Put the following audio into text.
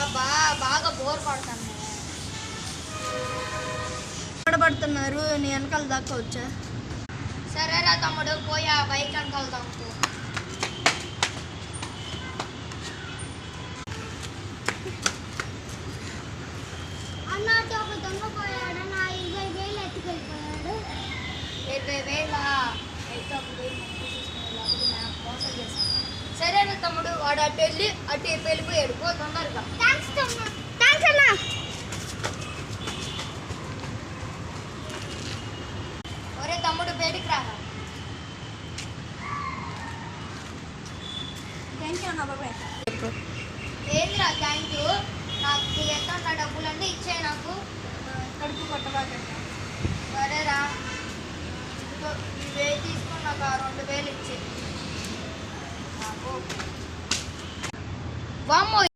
అబ్బా బాగా బోర్ కొడతాను. పడుతున్నారు నీ వెనకాల దాకా వచ్చా. సరేరా తమ్ముడు, పోయి ఆ బైక్ వెనకాల దాకు. అన్నట్టు ఒక దొంగ పోయాడు, నా 20,000 ఎత్తుకెళ్ళిపోయాడు. 20,000 అయితే మోసం చేశాను. సరేనా తమ్ముడు, వాడు అటు వెళ్ళి అటు వెళ్ళిపోయాడు. పో తొందరగా. థ్యాంక్స్ అన్నా. ఒరే తమ్ముడు, బయటికి రా. థ్యాంక్ యూ అన్న బాబాయ్. ఏందిరా థ్యాంక్ యూ? నాకు ఎంత ఉన్న డబ్బులన్నీ ఇచ్చాయి నాకు. కడుపు కొట్టబాక. సరేరా, ఇవే తీసుకొని నాకు 2,000 ఇచ్చి. వామ్మో.